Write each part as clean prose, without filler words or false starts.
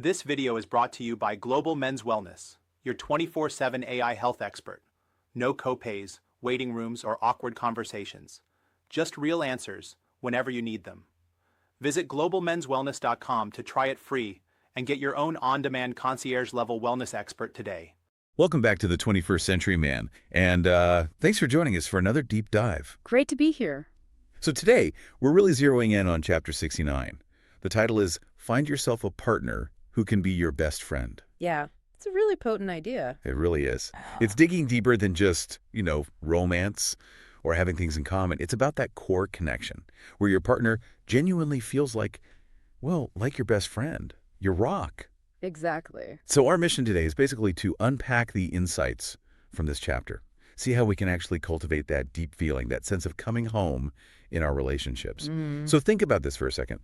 This video is brought to you by Global Men's Wellness, your 24/7 AI health expert. No copays, waiting rooms, or awkward conversations. Just real answers whenever you need them. Visit globalmenswellness.com to try it free and get your own on-demand concierge-level wellness expert today. Welcome back to the 21st Century Man, and thanks for joining us for another deep dive. Great to be here. So today, we're really zeroing in on Chapter 69. The title is Find Yourself a Partner Who Can Be Your Best Friend. Yeah, it's a really potent idea. It really is. It's digging deeper than just, romance or having things in common. It's about that core connection where your partner genuinely feels like your best friend, your rock. Exactly. So our mission today is basically to unpack the insights from this chapter. See how we can actually cultivate that deep feeling, that sense of coming home in our relationships. So think about this for a second.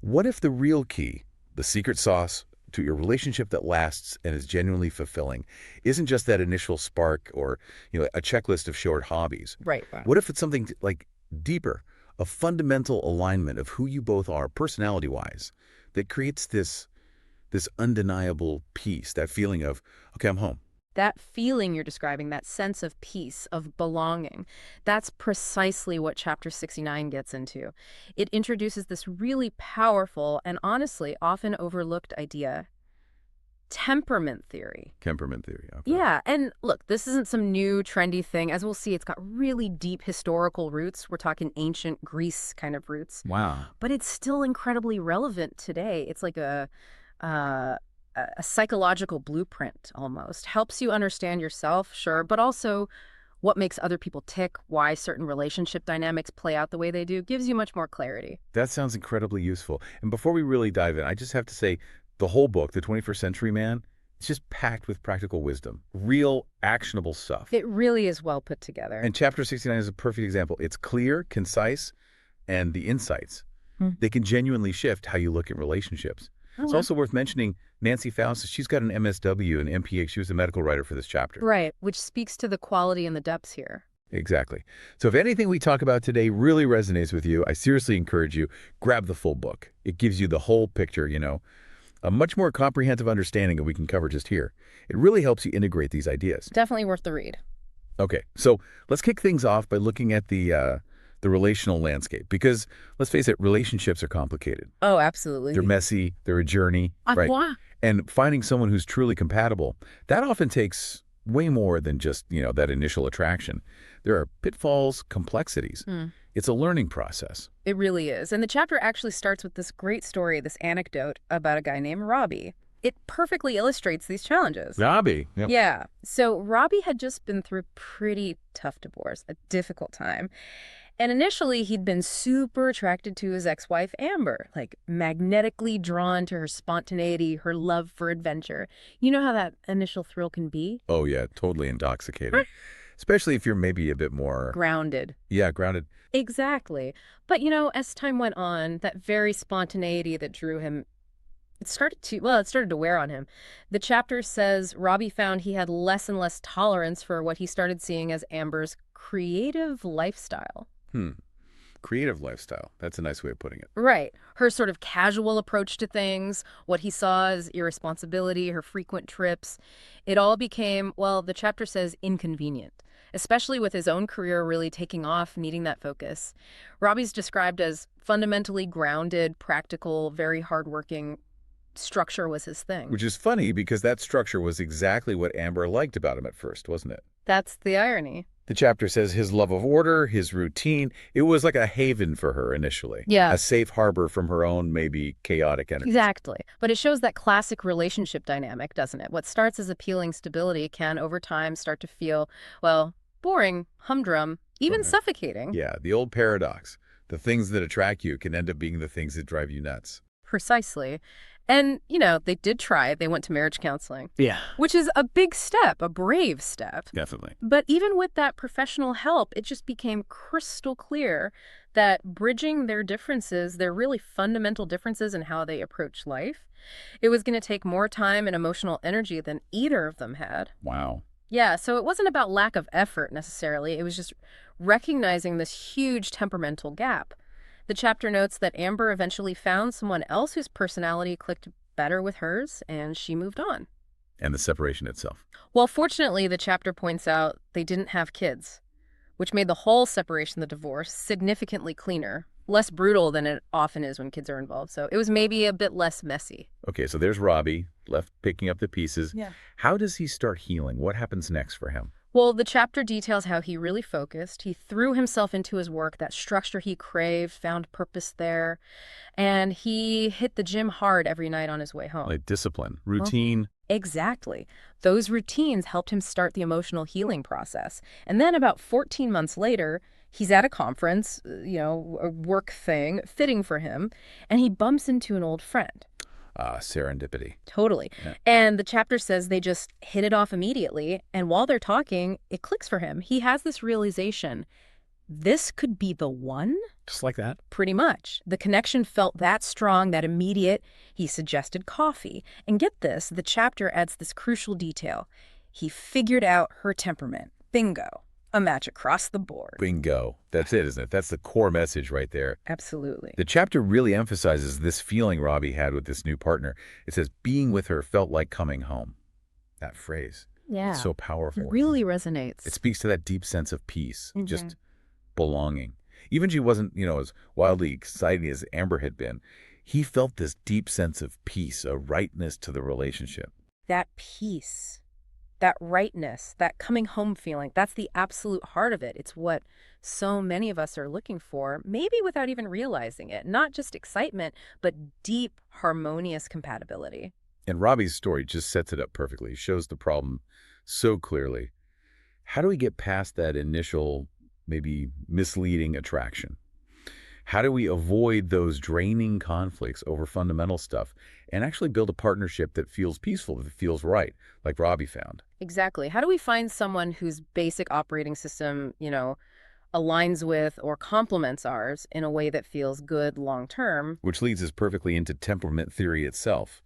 What if the real key, the secret sauce to your relationship that lasts and is genuinely fulfilling, isn't just that initial spark or a checklist of shared hobbies? Right. What if it's something like deeper, a fundamental alignment of who you both are personality-wise that creates this undeniable peace, that feeling of, okay, I'm home. That feeling you're describing, that sense of peace, of belonging, that's precisely what Chapter 69 gets into. It introduces this really powerful and honestly often overlooked idea, temperament theory. Temperament theory. Okay. Yeah, and look, this isn't some new trendy thing. As we'll see, it's got really deep historical roots. We're talking ancient Greece kind of roots. Wow. But it's still incredibly relevant today. It's like a psychological blueprint almost. Helps you understand yourself, sure, but also what makes other people tick, why certain relationship dynamics play out the way they do, gives you much more clarity. That sounds incredibly useful. And before we really dive in, I just have to say the whole book, The 21st Century Man, it's just packed with practical wisdom, real actionable stuff. It really is well put together. And Chapter 69 is a perfect example. It's clear, concise, and the insights, they can genuinely shift how you look at relationships. It's also worth mentioning Nancy Faust. She's got an MSW and MPH. She was a medical writer for this chapter. Right, which speaks to the quality and the depths here. Exactly. So if anything we talk about today really resonates with you, I seriously encourage you, grab the full book. It gives you the whole picture, a much more comprehensive understanding than we can cover just here. It really helps you integrate these ideas. Definitely worth the read. Okay, so let's kick things off by looking at the relational landscape, because let's face it, relationships are complicated. Oh, absolutely. They're messy, they're a journey, right? And finding someone who's truly compatible, that often takes way more than just, that initial attraction. There are pitfalls, complexities. It's a learning process. It really is. And the chapter actually starts with this great story, this anecdote about a guy named Robbie. It perfectly illustrates these challenges. Robbie. Yep. Yeah. So Robbie had just been through a pretty tough divorce, a difficult time. And initially, he'd been super attracted to his ex-wife, Amber, like magnetically drawn to her spontaneity, her love for adventure. You know how that initial thrill can be? Oh, yeah, totally intoxicating. Especially if you're maybe a bit more... Grounded. Yeah, grounded. Exactly. But, as time went on, that very spontaneity that drew him, it started to wear on him. The chapter says Robbie found he had less and less tolerance for what he started seeing as Amber's creative lifestyle. Creative lifestyle. That's a nice way of putting it. Right. Her sort of casual approach to things, what he saw as irresponsibility, her frequent trips. It all became, the chapter says, inconvenient, especially with his own career really taking off, needing that focus. Robbie's described as fundamentally grounded, practical, very hardworking. Structure was his thing. Which is funny because that structure was exactly what Amber liked about him at first, wasn't it? That's the irony. The chapter says his love of order, his routine, it was like a haven for her initially. Yeah. A safe harbor from her own maybe chaotic energy. Exactly. But it shows that classic relationship dynamic, doesn't it? What starts as appealing stability can over time start to feel, boring, humdrum, even suffocating. Yeah, the old paradox. The things that attract you can end up being the things that drive you nuts. Precisely. And, they did try. They went to marriage counseling. Yeah. Which is a big step, a brave step. Definitely. But even with that professional help, it just became crystal clear that bridging their differences, their really fundamental differences in how they approach life, it was going to take more time and emotional energy than either of them had. Wow. Yeah, so it wasn't about lack of effort necessarily. It was just recognizing this huge temperamental gap. The chapter notes that Amber eventually found someone else whose personality clicked better with hers, and she moved on. And the separation itself. Well, fortunately, the chapter points out they didn't have kids, which made the whole separation, the divorce, significantly cleaner, less brutal than it often is when kids are involved. So it was maybe a bit less messy. Okay, so there's Robbie, left picking up the pieces. Yeah. How does he start healing? What happens next for him? Well, the chapter details how he really focused. He threw himself into his work, that structure he craved, found purpose there, and he hit the gym hard every night on his way home. Like discipline, routine. Exactly. Those routines helped him start the emotional healing process. And then about 14 months later, he's at a conference, a work thing, fitting for him, and he bumps into an old friend. Serendipity. Totally. Yeah. And the chapter says they just hit it off immediately, and while they're talking, it clicks for him. He has this realization, this could be the one? Just like that? Pretty much. The connection felt that strong, that immediate. He suggested coffee. And get this, the chapter adds this crucial detail. He figured out her temperament. Bingo. A match across the board. Bingo. That's it, isn't it? That's the core message right there. Absolutely. The chapter really emphasizes this feeling Robbie had with this new partner. It says, being with her felt like coming home. That phrase. Yeah. It's so powerful. It really resonates. It speaks to that deep sense of peace, just belonging. Even she wasn't, as wildly exciting as Amber had been. He felt this deep sense of peace, a rightness to the relationship. That peace, that rightness, that coming home feeling, that's the absolute heart of it. It's what so many of us are looking for, maybe without even realizing it. Not just excitement, but deep, harmonious compatibility. And Robbie's story just sets it up perfectly, shows the problem so clearly. How do we get past that initial, maybe misleading attraction? How do we avoid those draining conflicts over fundamental stuff and actually build a partnership that feels peaceful, that feels right, like Robbie found? Exactly. How do we find someone whose basic operating system, aligns with or complements ours in a way that feels good long-term? Which leads us perfectly into temperament theory itself.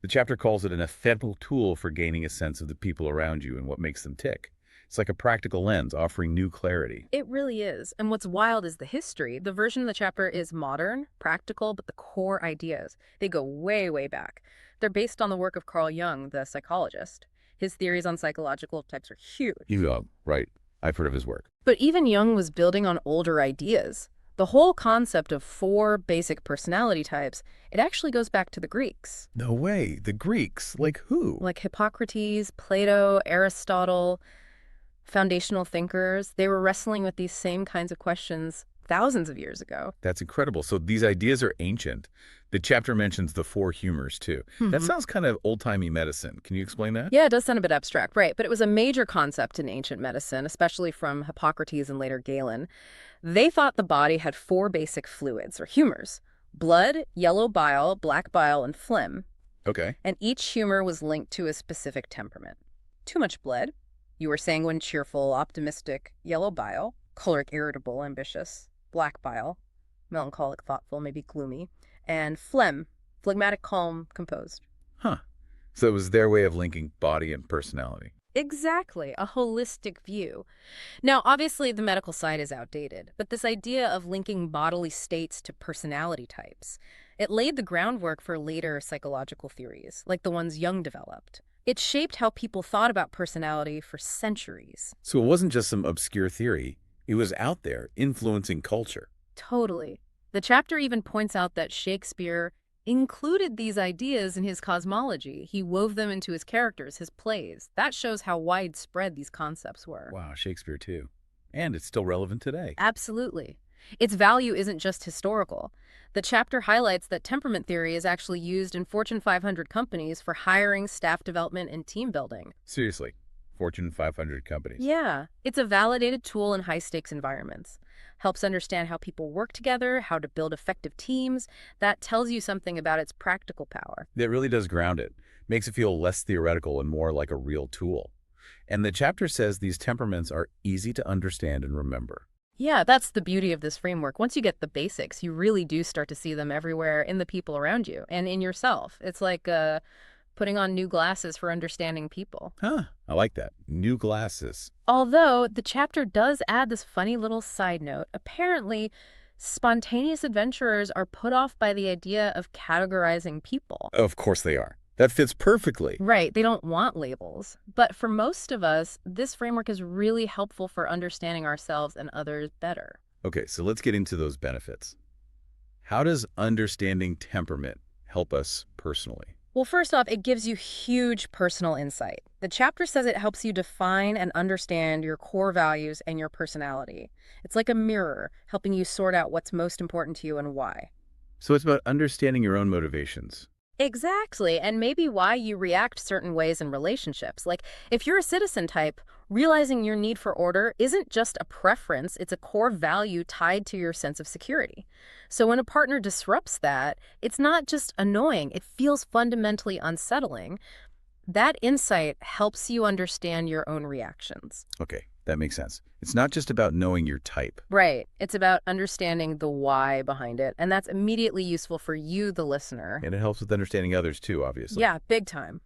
The chapter calls it an ephemeral tool for gaining a sense of the people around you and what makes them tick. It's like a practical lens offering new clarity. It really is. And what's wild is the history. The version of the chapter is modern, practical, but the core ideas, they go way, way back. They're based on the work of Carl Jung, the psychologist. His theories on psychological types are huge. Right. I've heard of his work. But even Jung was building on older ideas. The whole concept of 4 basic personality types, it actually goes back to the Greeks. No way. The Greeks? Like who? Like Hippocrates, Plato, Aristotle, foundational thinkers. They were wrestling with these same kinds of questions thousands of years ago. That's incredible. So these ideas are ancient. The chapter mentions the 4 humors, too. That sounds kind of old-timey medicine. Can you explain that? Yeah, it does sound a bit abstract, right? But it was a major concept in ancient medicine, especially from Hippocrates and later Galen. They thought the body had 4 basic fluids, or humors: blood, yellow bile, black bile, and phlegm. Okay. And each humor was linked to a specific temperament. Too much blood, you were sanguine, cheerful, optimistic; yellow bile, choleric, irritable, ambitious; black bile, melancholic, thoughtful, maybe gloomy; and phlegm, phlegmatic, calm, composed. Huh. So it was their way of linking body and personality. Exactly, a holistic view. Now, obviously, the medical side is outdated, but this idea of linking bodily states to personality types, it laid the groundwork for later psychological theories, like the ones Jung developed. It shaped how people thought about personality for centuries. So it wasn't just some obscure theory. It was out there, influencing culture. Totally. The chapter even points out that Shakespeare included these ideas in his cosmology. He wove them into his characters, his plays. That shows how widespread these concepts were. Wow, Shakespeare too. And it's still relevant today. Absolutely. Its value isn't just historical. The chapter highlights that temperament theory is actually used in Fortune 500 companies for hiring, staff development, and team building. Seriously, Fortune 500 companies. Yeah, it's a validated tool in high-stakes environments. Helps understand how people work together, how to build effective teams. That tells you something about its practical power. That really does ground it. Makes it feel less theoretical and more like a real tool. And the chapter says these temperaments are easy to understand and remember. Yeah, that's the beauty of this framework. Once you get the basics, you really do start to see them everywhere in the people around you and in yourself. It's like putting on new glasses for understanding people. Huh, I like that. New glasses. Although the chapter does add this funny little side note. Apparently, Spontaneous adventurers are put off by the idea of categorizing people. Of course they are. That fits perfectly. Right, they don't want labels. But for most of us, this framework is really helpful for understanding ourselves and others better. Okay, so let's get into those benefits. How does understanding temperament help us personally? Well, first off, it gives you huge personal insight. The chapter says it helps you define and understand your core values and your personality. It's like a mirror, helping you sort out what's most important to you and why. So it's about understanding your own motivations. Exactly, and maybe why you react certain ways in relationships. Like, if you're a citizen type, realizing your need for order isn't just a preference, it's a core value tied to your sense of security. So when a partner disrupts that, it's not just annoying, it feels fundamentally unsettling. That insight helps you understand your own reactions. Okay, that makes sense. It's not just about knowing your type. Right. It's about understanding the why behind it, and that's immediately useful for you, the listener. And it helps with understanding others too, obviously. Yeah, big time.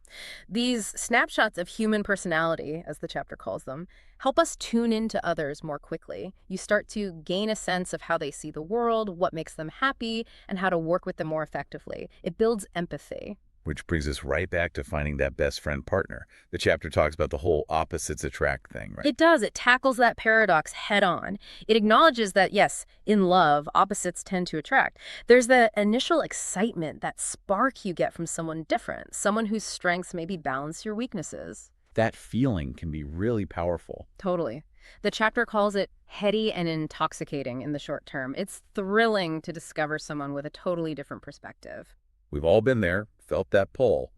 These snapshots of human personality, as the chapter calls them, help us tune into others more quickly. You start to gain a sense of how they see the world, what makes them happy, and how to work with them more effectively. It builds empathy. Which brings us right back to finding that best friend partner. The chapter talks about the whole opposites attract thing, right? It does. It tackles that paradox head on. It acknowledges that, yes, in love, opposites tend to attract. There's the initial excitement, that spark you get from someone different, someone whose strengths maybe balance your weaknesses. That feeling can be really powerful. Totally. The chapter calls it heady and intoxicating in the short term. It's thrilling to discover someone with a totally different perspective. We've all been there, felt that pull.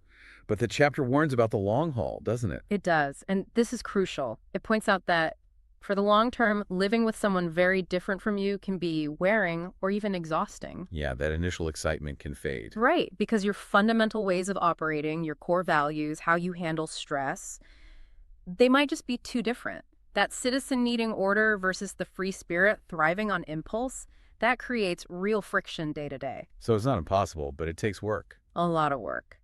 But the chapter warns about the long haul, doesn't it? It does. And this is crucial. It points out that for the long term, living with someone very different from you can be wearing or even exhausting. Yeah, that initial excitement can fade. Right, because your fundamental ways of operating, your core values, how you handle stress, they might just be too different. That citizen needing order versus the free spirit thriving on impulse, that creates real friction day to day. So it's not impossible, but it takes work. A lot of work.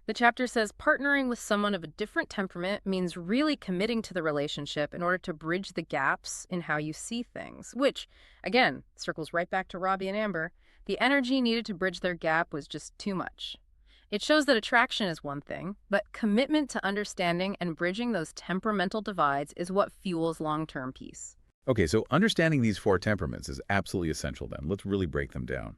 The chapter says partnering with someone of a different temperament means really committing to the relationship in order to bridge the gaps in how you see things, which, again, circles right back to Robbie and Amber. The energy needed to bridge their gap was just too much. It shows that attraction is one thing, but commitment to understanding and bridging those temperamental divides is what fuels long-term peace. Okay, so understanding these four temperaments is absolutely essential then. Let's really break them down.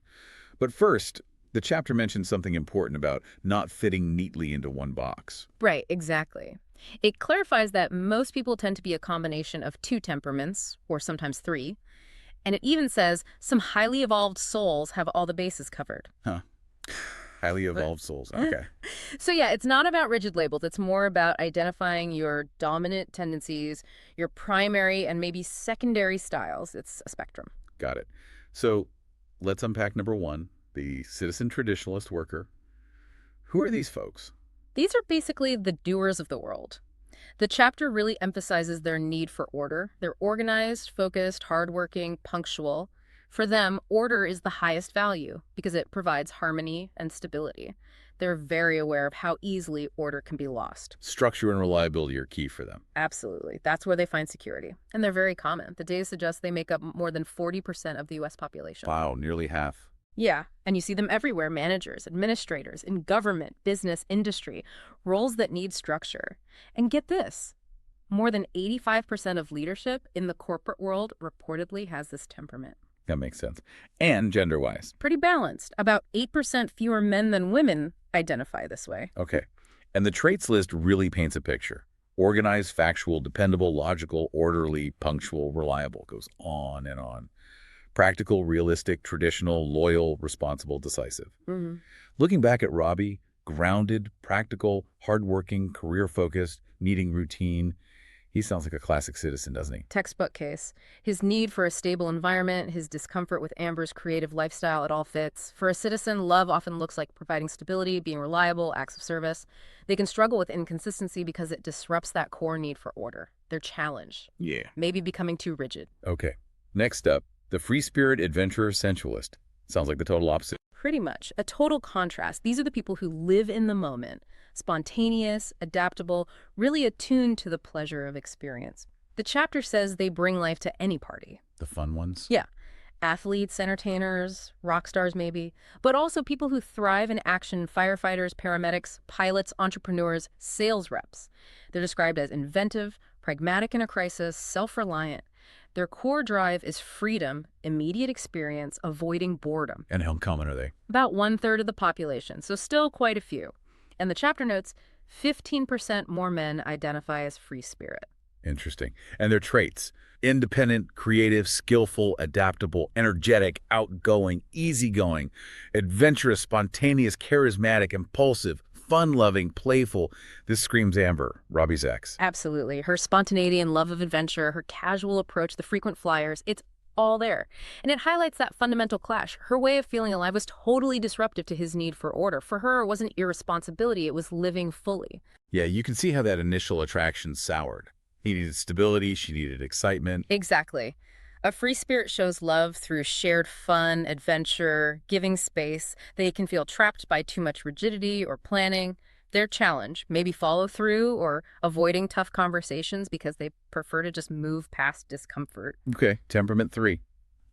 But first, the chapter mentions something important about not fitting neatly into one box. Right, exactly. It clarifies that most people tend to be a combination of two temperaments, or sometimes three. And it even says some highly evolved souls have all the bases covered. Huh. Highly evolved souls. Okay. So yeah, it's not about rigid labels. It's more about identifying your dominant tendencies, your primary and maybe secondary styles. It's a spectrum. Got it. So let's unpack number one, the citizen traditionalist worker. Who are these folks? These are basically the doers of the world. The chapter really emphasizes their need for order. They're organized, focused, hardworking, punctual. For them, order is the highest value because it provides harmony and stability. They're very aware of how easily order can be lost. Structure and reliability are key for them. Absolutely. That's where they find security. And they're very common. The data suggests they make up more than 40% of the U.S. population. Wow, nearly half. Yeah, and you see them everywhere, managers, administrators, in government, business, industry, roles that need structure. And get this, more than 85% of leadership in the corporate world reportedly has this temperament. That makes sense. And gender-wise. Pretty balanced. About 8% fewer men than women identify this way. Okay. And the traits list really paints a picture. Organized, factual, dependable, logical, orderly, punctual, reliable. Goes on and on. Practical, realistic, traditional, loyal, responsible, decisive. Mm-hmm. Looking back at Robbie, grounded, practical, hardworking, career-focused, needing routine. He sounds like a classic citizen, doesn't he? Textbook case. His need for a stable environment, his discomfort with Amber's creative lifestyle, it all fits. For a citizen, love often looks like providing stability, being reliable, acts of service. They can struggle with inconsistency because it disrupts that core need for order. They're challenged. Yeah. Maybe becoming too rigid. Okay. Next up, the free spirit adventurer sensualist. Sounds like the total opposite. Pretty much. A total contrast. These are the people who live in the moment. Spontaneous, adaptable, really attuned to the pleasure of experience. The chapter says they bring life to any party. The fun ones? Yeah. Athletes, entertainers, rock stars maybe, but also people who thrive in action, firefighters, paramedics, pilots, entrepreneurs, sales reps. They're described as inventive, pragmatic in a crisis, self-reliant. Their core drive is freedom, immediate experience, avoiding boredom. And how common are they? About 1/3 of the population, so still quite a few. And the chapter notes 15% more men identify as free spirit. Interesting. And their traits: independent, creative, skillful, adaptable, energetic, outgoing, easygoing, adventurous, spontaneous, charismatic, impulsive, fun-loving, playful. This screams Amber, Robbie's ex. Absolutely. Her spontaneity and love of adventure, her casual approach, the frequent flyers, it's all there. And it highlights that fundamental clash. Her way of feeling alive was totally disruptive to his need for order. For her, it wasn't irresponsibility, it was living fully. Yeah, you can see how that initial attraction soured. He needed stability, she needed excitement. Exactly. A free spirit shows love through shared fun, adventure, giving space. They can feel trapped by too much rigidity or planning. Their challenge, maybe follow through or avoiding tough conversations because they prefer to just move past discomfort. Okay, temperament 3.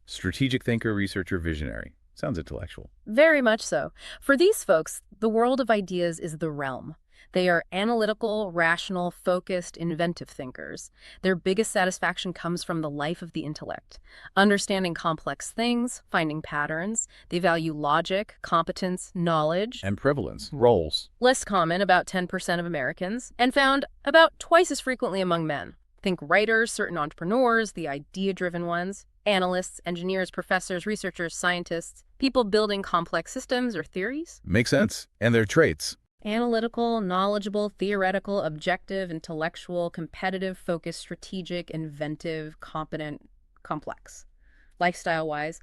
Strategic thinker, researcher, visionary. Sounds intellectual. Very much so. For these folks, the world of ideas is the realm. They are analytical, rational, focused, inventive thinkers. Their biggest satisfaction comes from the life of the intellect, understanding complex things, finding patterns. They value logic, competence, knowledge. And prevalence, roles. Less common, about 10% of Americans, and found about twice as frequently among men. Think writers, certain entrepreneurs, the idea-driven ones, analysts, engineers, professors, researchers, scientists, people building complex systems or theories. Makes sense. And their traits: Analytical, knowledgeable, theoretical, objective, intellectual, competitive, focused, strategic, inventive, competent, complex. Lifestyle-wise,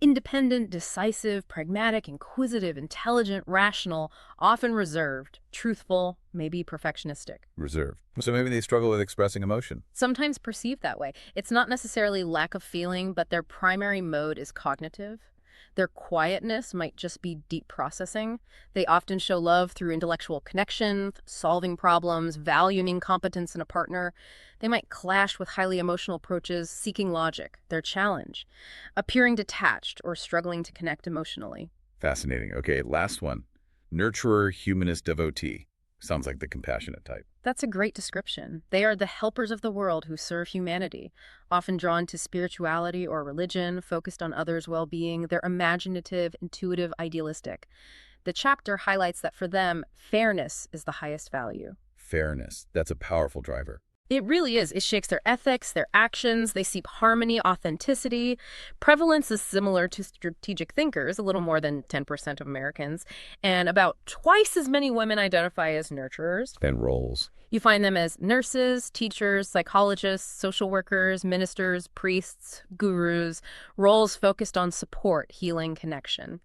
independent, decisive, pragmatic, inquisitive, intelligent, rational, often reserved, truthful, maybe perfectionistic. reserved. So maybe they struggle with expressing emotion. Sometimes perceived that way. It's not necessarily lack of feeling, but their primary mode is cognitive. Their quietness might just be deep processing. They often show love through intellectual connection, solving problems, valuing competence in a partner. They might clash with highly emotional approaches, seeking logic, their challenge, appearing detached or struggling to connect emotionally. Fascinating. Okay, last one. Nurturer, humanist, devotee. Sounds like the compassionate type. That's a great description. They are the helpers of the world who serve humanity, often drawn to spirituality or religion, focused on others' well-being. They're imaginative, intuitive, idealistic. The chapter highlights that for them, fairness is the highest value. Fairness. That's a powerful driver. It really is. It shapes their ethics, their actions. They seek harmony, authenticity. Prevalence is similar to strategic thinkers, a little more than 10% of Americans, and about twice as many women identify as nurturers. And roles. You find them as nurses, teachers, psychologists, social workers, ministers, priests, gurus, roles focused on support, healing, connection.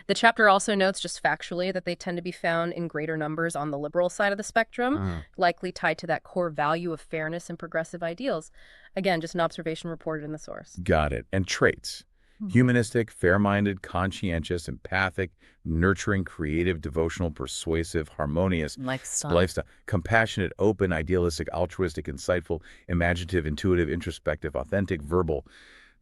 The chapter also notes just factually that they tend to be found in greater numbers on the liberal side of the spectrum, likely tied to that core value of fairness and progressive ideals. Again, just an observation reported in the source. Got it. And traits: humanistic, fair-minded, conscientious, empathic, nurturing, creative, devotional, persuasive, harmonious, lifestyle, compassionate, open, idealistic, altruistic, insightful, imaginative, intuitive, introspective, authentic, verbal.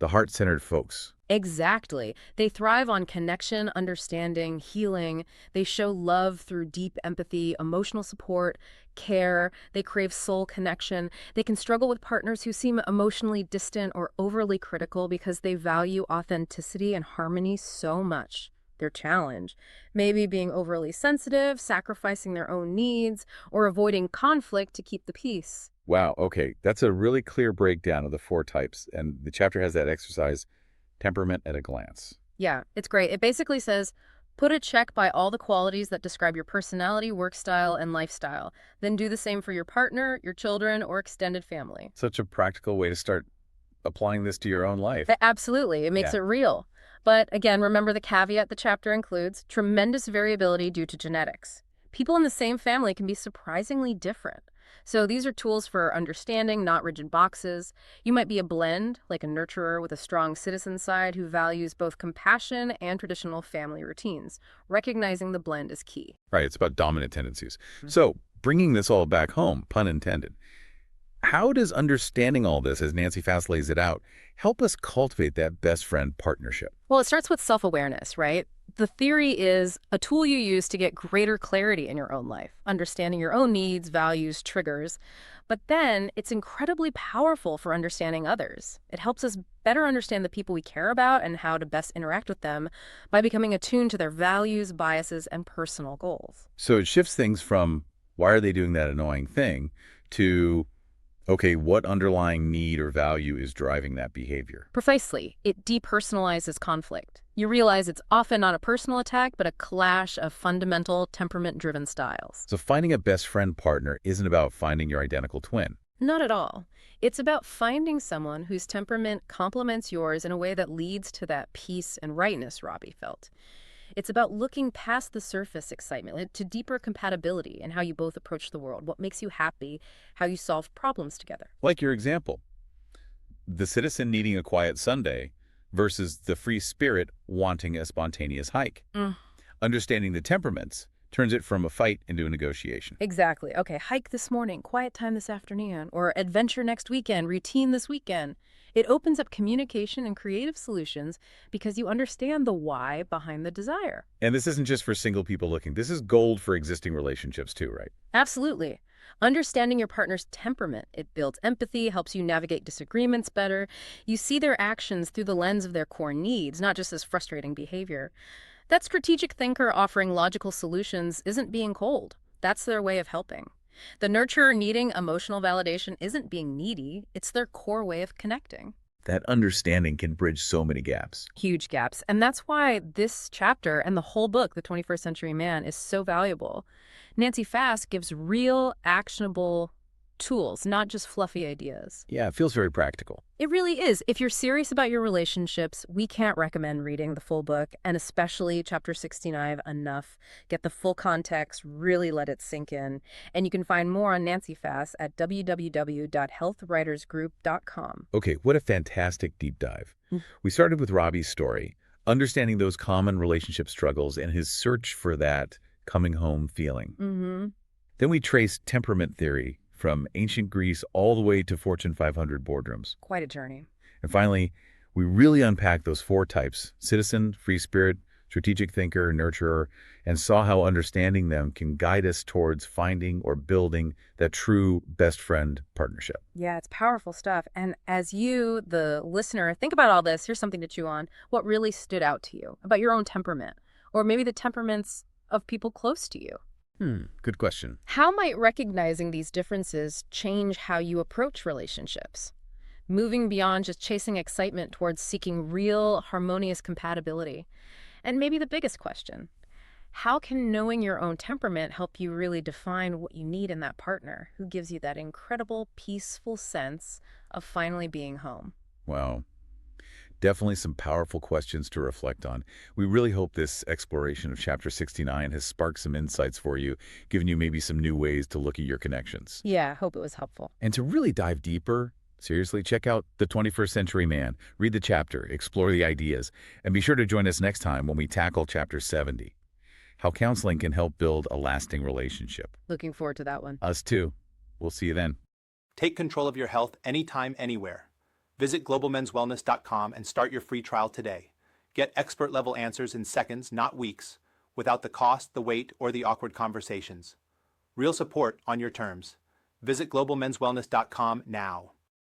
The heart-centered folks. Exactly. They thrive on connection, understanding, healing. They show love through deep empathy, emotional support, care. They crave soul connection. They can struggle with partners who seem emotionally distant or overly critical because they value authenticity and harmony so much. Their challenge, maybe being overly sensitive, sacrificing their own needs, or avoiding conflict to keep the peace. Wow, okay. That's a really clear breakdown of the 4 types, and the chapter has that exercise, temperament at a glance. Yeah, it's great. It basically says, put a check by all the qualities that describe your personality, work style, and lifestyle. Then do the same for your partner, your children, or extended family. Such a practical way to start applying this to your own life. Absolutely. It makes it real. But again, remember the caveat the chapter includes: tremendous variability due to genetics. People in the same family can be surprisingly different. So these are tools for understanding, not rigid boxes. You might be a blend, like a nurturer with a strong citizen side who values both compassion and traditional family routines. Recognizing the blend is key. Right, it's about dominant tendencies. So, bringing this all back home, pun intended, how does understanding all this, as Nancy Fass lays it out, help us cultivate that best friend partnership? Well, it starts with self-awareness, right? The theory is a tool you use to get greater clarity in your own life, understanding your own needs, values, triggers. But then it's incredibly powerful for understanding others. It helps us better understand the people we care about and how to best interact with them by becoming attuned to their values, biases, and personal goals. So it shifts things from, why are they doing that annoying thing, to, okay, what underlying need or value is driving that behavior? Precisely. It depersonalizes conflict. You realize it's often not a personal attack, but a clash of fundamental temperament-driven styles. So finding a best friend partner isn't about finding your identical twin. Not at all. It's about finding someone whose temperament complements yours in a way that leads to that peace and rightness Robbie felt. It's about looking past the surface excitement to deeper compatibility and how you both approach the world, what makes you happy, how you solve problems together. Like your example, the citizen needing a quiet Sunday versus the free spirit wanting a spontaneous hike. Understanding the temperaments turns it from a fight into a negotiation. Exactly. Okay, hike this morning, quiet time this afternoon, or adventure next weekend, routine this weekend. It opens up communication and creative solutions because you understand the why behind the desire. And this isn't just for single people looking. This is gold for existing relationships too, right? Absolutely. Understanding your partner's temperament, it builds empathy, helps you navigate disagreements better. You see their actions through the lens of their core needs, not just as frustrating behavior. That strategic thinker offering logical solutions isn't being cold. That's their way of helping. The nurturer needing emotional validation isn't being needy. It's their core way of connecting. That understanding can bridge so many gaps. Huge gaps. And that's why this chapter and the whole book, The 21st Century Man, is so valuable. Nancy Fass gives real, actionable tools, not just fluffy ideas. Yeah, it feels very practical. It really is. If you're serious about your relationships, we can't recommend reading the full book, and especially chapter 69 enough. Get the full context, really let it sink in. And you can find more on Nancy Fass at www.healthwritersgroup.com. Okay, what a fantastic deep dive. We started with Robbie's story, understanding those common relationship struggles and his search for that coming home feeling. Then we traced temperament theory from ancient Greece all the way to Fortune 500 boardrooms. Quite a journey. And finally, we really unpacked those four types: citizen, free spirit, strategic thinker, nurturer, and saw how understanding them can guide us towards finding or building that true best friend partnership. Yeah, it's powerful stuff. And as you, the listener, think about all this, here's something to chew on. What really stood out to you about your own temperament, or maybe the temperaments of people close to you? Good question. How might recognizing these differences change how you approach relationships? Moving beyond just chasing excitement towards seeking real, harmonious compatibility. And maybe the biggest question, how can knowing your own temperament help you really define what you need in that partner who gives you that incredible, peaceful sense of finally being home? Wow. Definitely some powerful questions to reflect on. We really hope this exploration of Chapter 69 has sparked some insights for you, giving you maybe some new ways to look at your connections. Yeah, hope it was helpful. And to really dive deeper, seriously, check out The 21st Century Man. Read the chapter, explore the ideas, and be sure to join us next time when we tackle Chapter 70, how counseling can help build a lasting relationship. Looking forward to that one. Us too. We'll see you then. Take control of your health anytime, anywhere. Visit globalmenswellness.com and start your free trial today. Get expert-level answers in seconds, not weeks, without the cost, the wait, or the awkward conversations. Real support on your terms. Visit globalmenswellness.com now.